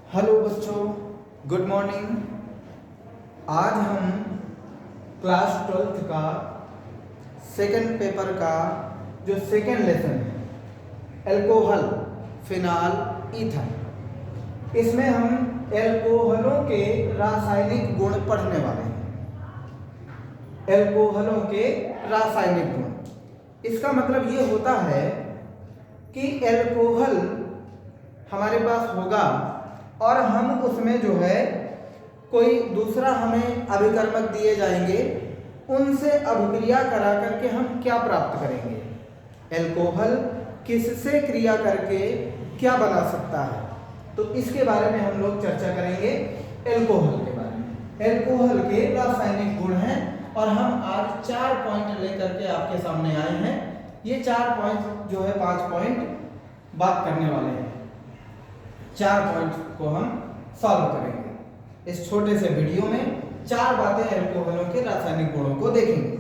Hello बच्चों, good morning. आज हम क्लास 12th का सेकंड पेपर का जो सेकंड लेसन है एल्कोहल, फिनाल, ईथर, इसमें हम एल्कोहलों के रासायनिक गुण पढ़ने वाले हैं। एल्कोहलों के रासायनिक गुण, इसका मतलब ये होता है कि एल्कोहल हमारे पास होगा और हम उसमें जो है कोई दूसरा हमें अभिकर्मक दिए जाएंगे, उनसे अभिक्रिया करा करके हम क्या प्राप्त करेंगे। एल्कोहल किससे क्रिया करके क्या बना सकता है, तो इसके बारे में हम लोग चर्चा करेंगे। एल्कोहल के बारे में, एल्कोहल के रासायनिक गुण हैं और हम आज 4 पॉइंट लेकर के आपके सामने आए हैं। ये 4 पॉइंट जो है 5 पॉइंट बात करने वाले हैं। 4 पॉइंट को हम सॉल्व करेंगे इस छोटे से वीडियो में। 4 बातें एल्कोहलों के रासायनिक गुणों को देखेंगे।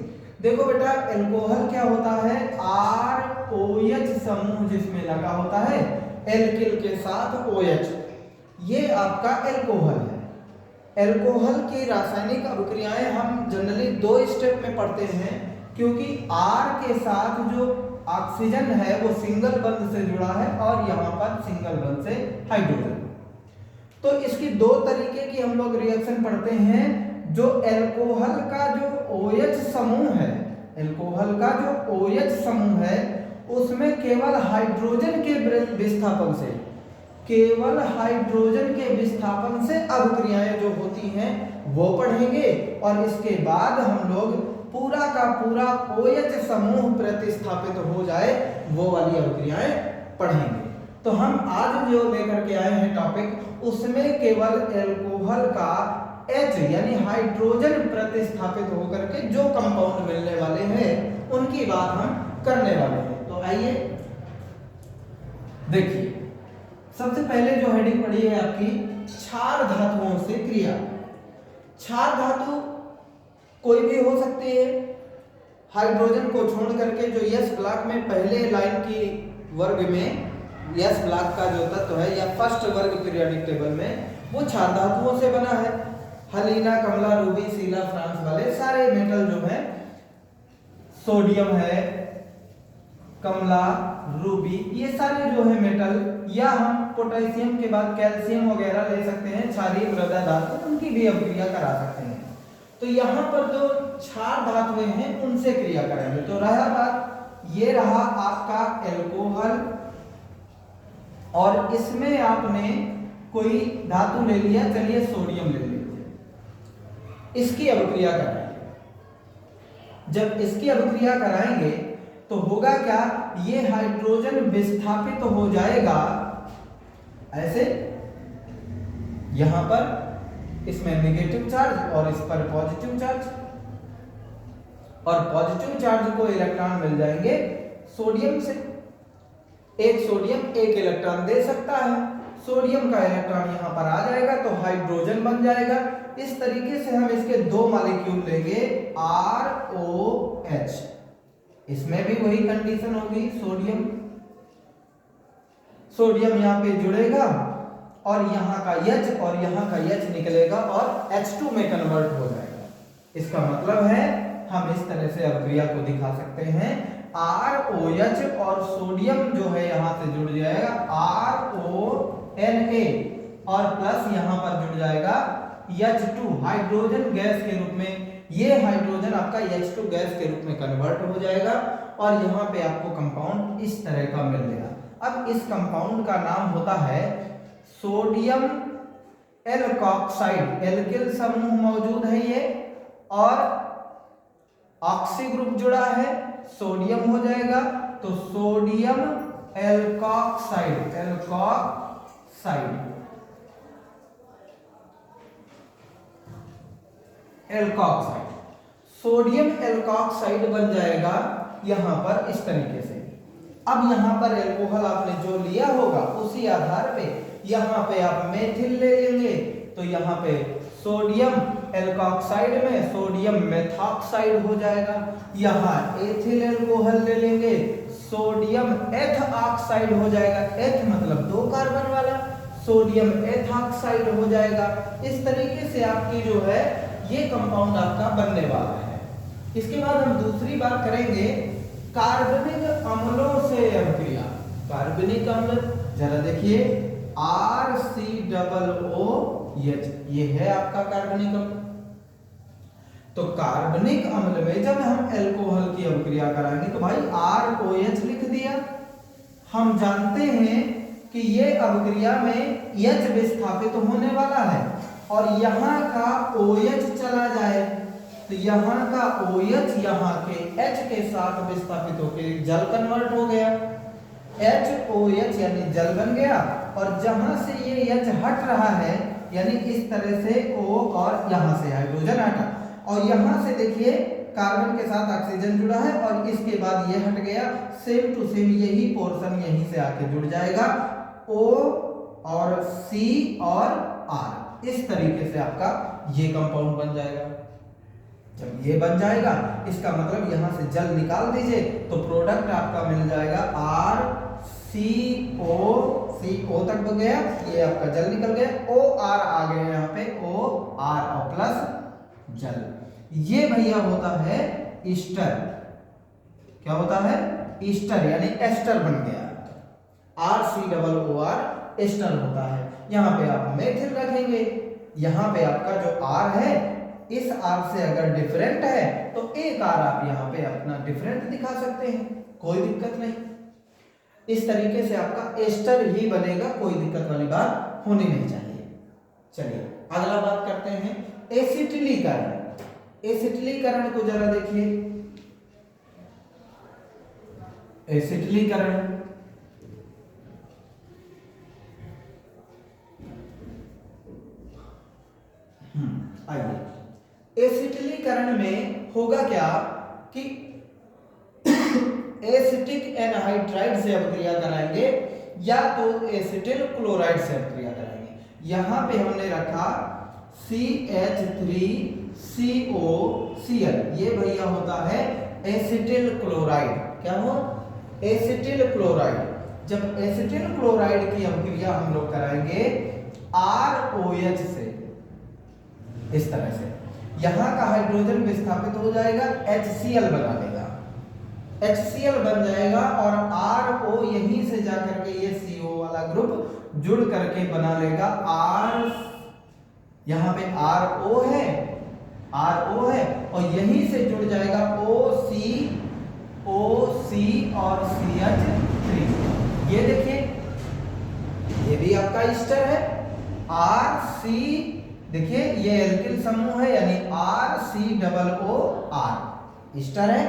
देखो बेटा, एल्कोहल क्या होता है, ROH समूह जिसमें लगा होता है एल्किल के साथ OH, ये आपका एल्कोहल है। एल्कोहल की रासायनिक अभिक्रियाएं हम जनरली 2 स्टेप में पढ़ते हैं, क्योंकि R के साथ जो ऑक्सीजन है वो सिंगल बंध से जुड़ा है और यहाँ पर सिंगल बंध से हाइड्रोजन। तो इसकी 2 तरीके की हम लोग रिएक्शन पढ़ते हैं। जो एल्कोहल का जो OH समूह है, एल्कोहल का जो OH समूह है उसमें केवल हाइड्रोजन के विस्थापन से, केवल हाइड्रोजन के विस्थापन से अभिक्रियाएं जो होती हैं वो पढ़ेंगे, और इसके बाद हम लोग पूरा का पूरा OH समूह प्रतिस्थापित हो जाए वो वाली अभिक्रियाएं पढ़ेंगे। तो हम आज जो लेकर के आए हैं टॉपिक, उसमें केवल एल्कोहल का H यानी हाइड्रोजन प्रतिस्थापित होकर के जो कंपाउंड मिलने वाले हैं उनकी बात हम करने वाले हैं। तो आइए देखिए, सबसे पहले जो हेडिंग पड़ी है आपकी क्षार धातुओं से क्रिया। क्षार धातु कोई भी हो सकती है, हाइड्रोजन को छोड़ करके जो S ब्लॉक में पहले लाइन की वर्ग में S ब्लॉक का जो तत्व है या फर्स्ट वर्ग पीरियोडिक टेबल में, वो क्षार धातुओं से बना है। हलीना, कमला, रूबी, सीला, फ्रांस वाले सारे मेटल जो है, सोडियम है, कमला, रूबी, ये सारे जो है मेटल, या हम पोटेशियम के बाद कैल्शियम वगैरह ले सकते हैं, क्षारीय मृदा धातु, उनकी भी अभिक्रिया करा सकते हैं। तो यहाँ पर जो क्षार धातुएं हैं उनसे क्रिया करेंगे। तो रहा बात, ये रहा आपका एल्कोहल, और इसमें आपने कोई धातु ले लिया, चलिए सोडियम ले लीजिए, इसकी अभिक्रिया कराएंगे। जब इसकी अभिक्रिया कराएंगे तो होगा क्या, ये हाइड्रोजन विस्थापित हो जाएगा ऐसे, यहां पर इसमें नेगेटिव चार्ज और इस पर पॉजिटिव चार्ज, और पॉजिटिव चार्ज को इलेक्ट्रॉन मिल जाएंगे सोडियम से। एक सोडियम एक इलेक्ट्रॉन दे सकता है, सोडियम का इलेक्ट्रॉन यहां पर आ जाएगा तो हाइड्रोजन बन जाएगा। इस तरीके से हम इसके 2 मॉलिक्यूल लेंगे, ROH, इसमें भी वही कंडीशन होगी, सोडियम सोडियम यहां पे जुड़ेगा और यहाँ का H और यहाँ का H निकलेगा और H2 में कन्वर्ट हो जाएगा। इसका मतलब है हम इस तरह से अभिक्रिया को दिखा सकते हैं, ROH और सोडियम जो है यहाँ से जुड़ जाएगा RONA, और प्लस यहाँ पर जुड़ जाएगा H2 हाइड्रोजन गैस के रूप में। ये हाइड्रोजन आपका H2 गैस के रूप में कन्वर्ट हो जाएगा और यहाँ पे आपको कंपाउंड इस तरह का मिल गया। अब इस कंपाउंड का नाम होता है सोडियम एल्कोक्साइड। एल्किल समूह मौजूद है ये, और ऑक्सी ग्रुप जुड़ा है, सोडियम हो जाएगा तो sodium alkoxide, alkoxide, sodium alkoxide बन जाएगा यहां पर इस तरीके से। अब यहां पर एल्कोहल आपने जो लिया होगा उसी आधार पे यहाँ पे आप मेथिल ले लेंगे, तो यहाँ पे सोडियम एल्कोक्साइड में सोडियम मेथॉक्साइड हो जाएगा। यहाँ एथिल एल्कोहल ले लेंगे, सोडियम एथ ऑक्साइड हो जाएगा। एथ मतलब 2 कार्बन वाला, सोडियम एथॉक्साइड हो जाएगा। इस तरीके से आपकी जो है ये कंपाउंड आपका बनने वाला है। इसके बाद हम दूसरी बात करेंगे कार्बनिक अम्लों से अभिक्रिया। कार्बनिक अम्ल जरा देखिए RCOOH, ये है आपका कार्बनिक अम्ल। तो कार्बनिक अम्ल में जब हम अल्कोहल की अभिक्रिया कराएंगे तो भाई ROH लिख दिया। हम जानते हैं कि ये अभिक्रिया में H विस्थापित होने वाला है और यहाँ का OH चला जाए तो यहाँ का OH यहाँ के H के साथ विस्थापित होकर जल कन्वर्ट हो गया, HOH यानी जल बन गया। और जहां से ये H हट रहा है यानी इस तरह से O और यहाँ से हाइड्रोजन हटा और यहाँ से देखिए कार्बन के साथ ऑक्सीजन जुड़ा है और इसके बाद ये हट गया, सेम टू सेम यही पोर्शन यहीं से आके जुड़ जाएगा, O और C और R। इस तरीके से आपका ये कंपाउंड बन जाएगा। जब ये बन जाएगा इसका मतलब यहां से जल निकाल दीजिए तो प्रोडक्ट आपका मिल जाएगा RCO तक बन गया, ये आपका जल निकल गया, OR आ गया यहाँ पे OR और प्लस जल। ये भैया होता है ईस्टर। क्या होता है? ईस्टर यानी एस्टर बन गया। RCOOR एस्टर होता है। यहाँ पे आप मेथिल रखेंगे, यहाँ पे आपका जो R है इस R से अगर डिफरेंट है तो एक R आप यहाँ पे अपना डिफरेंट दिखा सकते हैं, कोई दिक्कत नहीं। इस तरीके से आपका एस्टर ही बनेगा, कोई दिक्कत वाली बात होनी नहीं चाहिए। चलिए अगला बात करते हैं एसिटिलीकरण। एसिटिलीकरण को जरा देखिए। एसिटिलीकरण आइए, एसिटिलीकरण में होगा क्या कि एसिटिक एनहाइड्राइड से अभिक्रिया कराएंगे या तो एसिटिल क्लोराइड से अभिक्रिया कराएंगे। यहां पे हमने रखा CH3COCl, ये भैया होता है एसिटिल क्लोराइड। क्या हो? Acetyl chloride. जब एसिटिल क्लोराइड की अभिक्रिया हम लोग कराएंगे ROH से, इस तरह से यहां का हाइड्रोजन विस्थापित हो जाएगा, HCl बना देगा, HCl बन जाएगा और RO यहीं से जाकर के ये CO वाला ग्रुप जुड़ करके बना लेगा R। यहां पे RO है और यहीं से जुड़ जाएगा OC और CH3। ये देखिए ये भी आपका ईस्टर है। RC देखिए ये एल्किल समूह है यानी RCOOR ईस्टर है।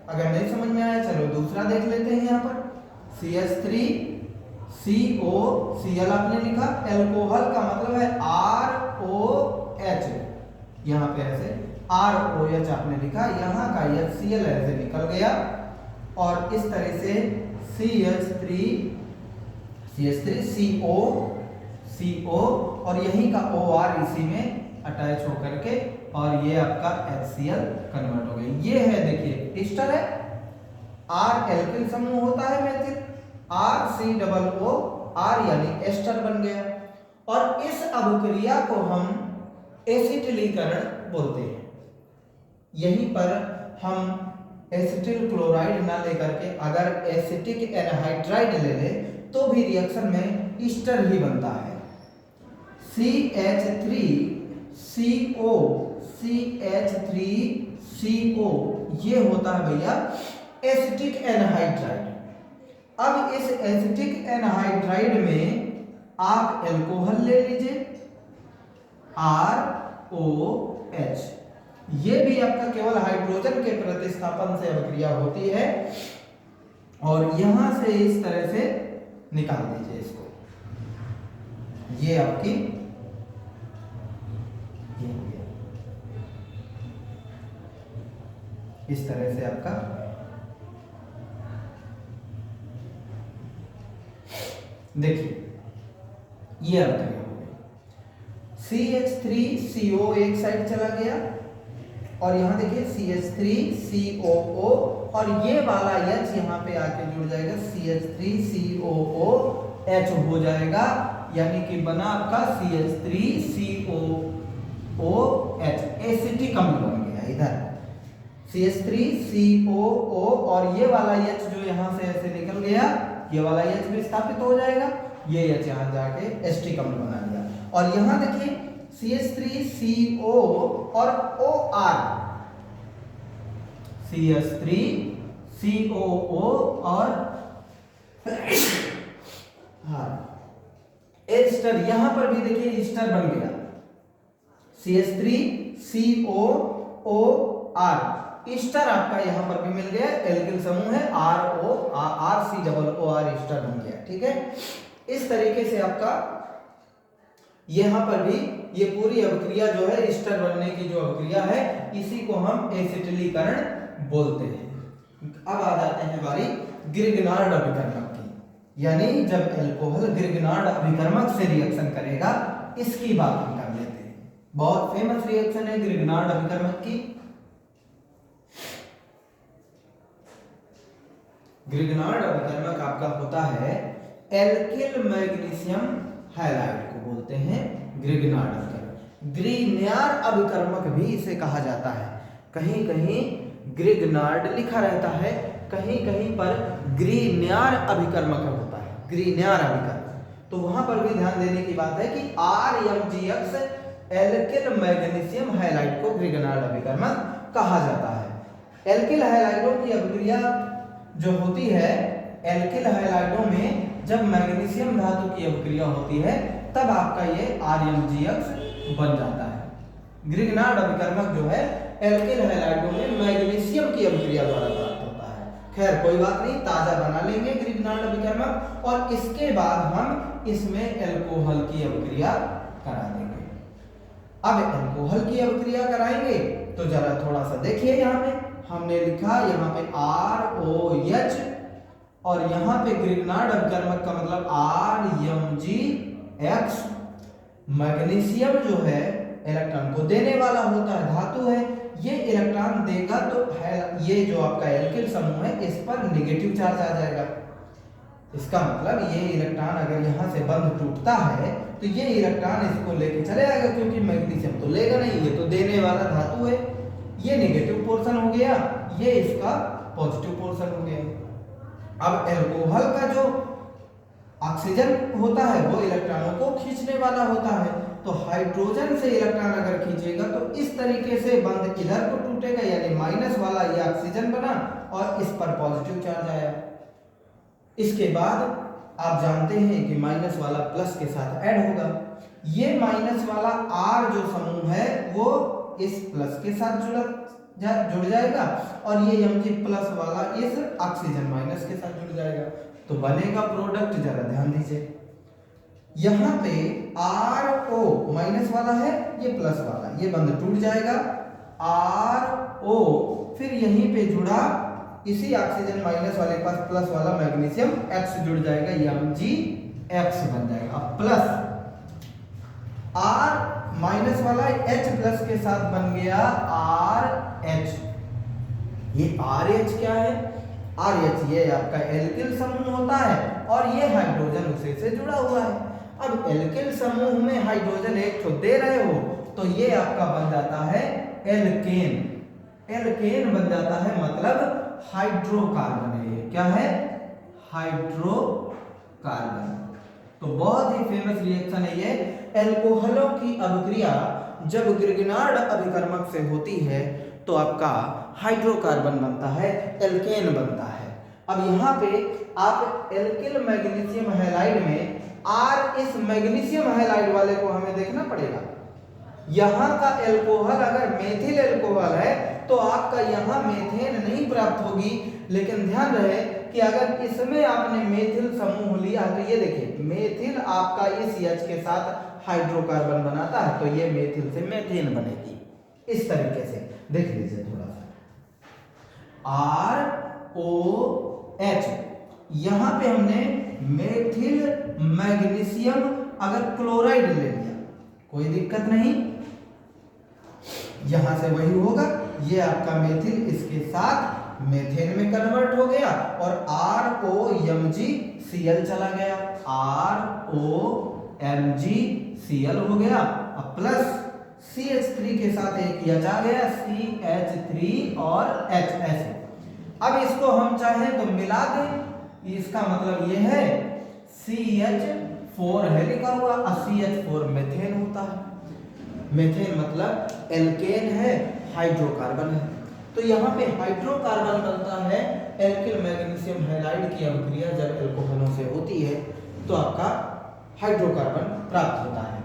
अगर नहीं समझ में आया चलो दूसरा देख लेते हैं। यहाँ पर CH3COCl आपने लिखा, एल्कोहल का मतलब है ROH, यहाँ पे ऐसे ROH आपने लिखा, यहाँ का HCl ऐसे निकल गया और इस तरह से CH3CO और यहीं का OR इसी में अटैच होकर के और ये आपका HCl कन्वर्ट हो गया। ये है देखिए ईस्टर है, R एल्किल समूह होता है मेथिल, RCOOR यानी एस्टर बन गया और इस अभिक्रिया को हम एसिटिलीकरण बोलते हैं। यहीं पर हम एसिटिल क्लोराइड ना लेकर के अगर एसिटिक एनहाइड्राइड ले ले तो भी रिएक्शन में ईस्टर ही बनता है। CH3CO ये होता है भैया एसिटिक एनहाइड्राइड। अब इस एसिटिक एनहाइड्राइड में आप एल्कोहल ले लीजिए ROH, ये भी आपका केवल हाइड्रोजन के प्रतिस्थापन से अभिक्रिया होती है और यहां से इस तरह से निकाल दीजिए इसको। ये आपकी इस तरह से आपका देखिए ये अभिक्रिया हो गई। CH3CO एक साइड चला गया और यहां देखिए CH3COO और ये वाला H यहाँ पे आके जुड़ जाएगा, CH3COOH हो जाएगा। यानी कि बना आपका CH3COOH, एसिटिक अम्ल बन गया इधर CH3COO, और ये वाला H जो यहाँ से ऐसे निकल गया, ये वाला H विस्थापित हो जाएगा, ये H यहाँ जाके एसिटिक अम्ल बना दिया। और यहाँ देखिए CH3CO और OR, CH3COO और हाँ एस्टर, यहां पर भी देखिए एस्टर बन गया CH3COOR, एस्टर आपका यहां पर भी मिल गया, एल्किल समूह है RORC एस्टर बन गया। ठीक है, इस तरीके से आपका यहां पर भी ये पूरी अभिक्रिया जो है एस्टर बनने की जो अभिक्रिया है, इसी को हम एसिटिलीकरण बोलते हैं। अब आ जाते हैं हमारी ग्रिगनार्ड अभिकर्मक की, यानी जब एल्कोहल ग्रिगनार्ड अभिकर्मक से रिएक्शन करेगा, इसकी बात हम कर लेते हैं। बहुत फेमस रिएक्शन है ग्रिगनार्ड अभिकर्मक की। ग्रिगनार्ड अभिकर्मक आपका होता है एल्किल मैग्नीशियम हैलाइड को बोलते हैं ग्रिगनार्ड अभिकर्मक। ग्रिग्नार्ड अभिकर्मक भी इसे कहा जाता है, कहीं कहीं ग्रिगनार्ड लिखा रहता है, कहीं कहीं पर ग्रिग्नार्ड अभिकर्मक होता है, ग्रिग्नार्ड अभिकर्मक। तो वहां पर भी ध्यान देने की बात है कि RMgX एल्किल मैग्नीशियम हैलाइड को ग्रिग्नार्ड अभिकर्मक कहा जाता है। एल्किल हैलाइडों की अभिक्रिया जो होती है, एल्किल हैलाइडों में जब मैग्नीशियम धातु की अभिक्रिया होती है, तब आपका ये RMgX बन जाता है। ग्रिग्नार्ड अभिकर्मक जो है एल्किल हैलाइडों में मैग्नीशियम की अभिक्रिया द्वारा प्राप्त होता है। खैर कोई बात नहीं, ताजा बना लेंगे ग्रिग्नार्ड अभिकर्मक, और इसके बाद हम इसमें एल्कोहल की अभिक्रिया करा देंगे। अब एल्कोहल की अभिक्रिया कराएंगे तो जरा थोड़ा सा देखिए, यहाँ पे हमने लिखा यहाँ पे ROH, और यहाँ पे ग्रिग्नार्ड अभिकर्मक का मतलब RMgX। मैग्नीशियम जो है इलेक्ट्रॉन को देने वाला होता है, धातु है, ये इलेक्ट्रॉन देगा तो है, ये जो आपका एल्किल समूह है इस पर नेगेटिव चार्ज आ जाएगा। इसका मतलब ये इलेक्ट्रॉन अगर यहाँ से बंध टूटता है तो ये इलेक्ट्रॉन इसको लेके चले आएगा, क्योंकि मैग्नीशियम तो लेगा नहीं, ये तो देने वाला धातु है। ये नेगेटिव पोर्शन हो गया, ये इसका पॉजिटिव पोर्शन हो गया। अब एल्कोहल का जो ऑक्सीजन होता है वो इलेक्ट्रॉनों को खींचने वाला होता है, तो हाइड्रोजन से इलेक्ट्रॉन अगर खींचेगा तो इस तरीके से बंध इधर को टूटेगा, यानी माइनस वाला ये ऑक्सीजन बना और इस पर पॉजिटिव चार्ज आया। इसके बाद आप जानते हैं कि माइनस वाला प्लस के साथ ऐड होगा, ये माइनस वाला R जो समूह है वो इस प्लस के साथ जुड़ जाएगा, और ये Mg प्लस वाला इस ऑक्सीजन माइनस के साथ जुड़ जाएगा, तो बनेगा प्रोडक्ट। जरा ध्यान दीजिए, यहाँ पे RO माइनस वाला है, ये प्लस वाला, ये बंध टूट जाएगा, RO, फिर यहीं पे जुड़ा इसी ऑक्सीजन माइनस वाले के पास प्लस वाला मैग्नीशियम X जुड़ जाएगा, Mgx बन जाएगा। अब प्लस R माइनस वाला H प्लस के साथ बन गया RH। ये RH क्या है? RH ये आपका एल्किल समूह होता है, और ये हाइड्रोजन उसी से जुड़ा हुआ है। अब एल्किल समूह में हाइड्रोजन एक तो दे रहे हो, तो ये आपका बन जाता है एल्केन। एल्केन बन जाता है, मतलब हाइड्रोकार्बन है ये। क्या है? हाइड्रोकार्बन। तो बहुत ही फेमस रिएक्शन है ये। एल्कोहलों की अभिक्रिया जब ग्रिग्नार्ड अभिकर्मक से होती है तो आपका हाइड्रोकार्बन बनता है, एल्केन बनता है। अब यहाँ पे आप एल्किल मैग्नीशियम हैलाइड में R, इस मैग्नीशियम हैलाइड वाले को हमें देखना पड़ेगा। यहाँ का एल्कोहल अगर मेथिल एल्कोहल है तो आपका यहाँ मेथेन नहीं प्राप्त होगी, लेकिन ध्यान रहे कि अगर इसमें आपने मेथिल समूह लिया तो ये देखिए मेथिल आपका इस CH के साथ हाइड्रोकार्बन बनाता है, तो ये मेथिल से मेथेन बनेगी। इस तरीके से देख लीजिए थोड़ा सा, ROH, यहाँ पे हमने मेथिल मैग्नीशियम अगर क्लोराइड ले लिया कोई दिक्कत नहीं, यहां से वही होगा, ये आपका मेथिल इसके साथ मेथेन में कन्वर्ट हो गया और ROMgCl चला गया, ROMgCl MgCl हो गया, अब प्लस CH3 के साथ एक किया जा गया CH3 और H ऐसे। अब इसको हम चाहें तो मिला दें, इसका मतलब ये है CH4 है लिखा हुआ, CH4 मीथेन होता है। मीथेन मतलब एल्केन है, हाइड्रोकार्बन है। तो यहाँ पे हाइड्रोकार्बन बनता है एल्किल मैग्नीशियम हैलाइड की अभिक्रिया जब एल्कोहलों से होती है तो आपका हाइड्रोकार्बन प्राप्त होता है।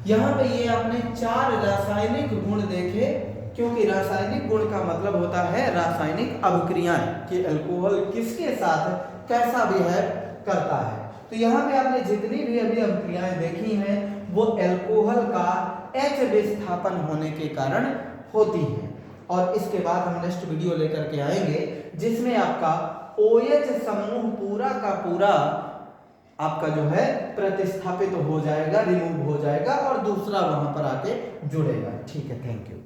यहाँ पे ये आपने 4 रासायनिक गुण देखे, क्योंकि रासायनिक गुण का मतलब होता है रासायनिक अभिक्रियाएं कि अल्कोहल किसके साथ कैसा बिहेव करता है। तो यहाँ पे आपने जितनी भी अभी अभिक्रियाएं देखी हैं वो अल्कोहल का H विस्थापन होने के कारण होती हैं। और इसके बाद हम नेक्स्ट वीडियो लेकर के आएंगे जिसमें आपका OH समूह पूरा का पूरा आपका जो है प्रतिस्थापित हो जाएगा, रिमूव हो जाएगा और दूसरा वहां पर आके जुड़ेगा। ठीक है, थैंक यू।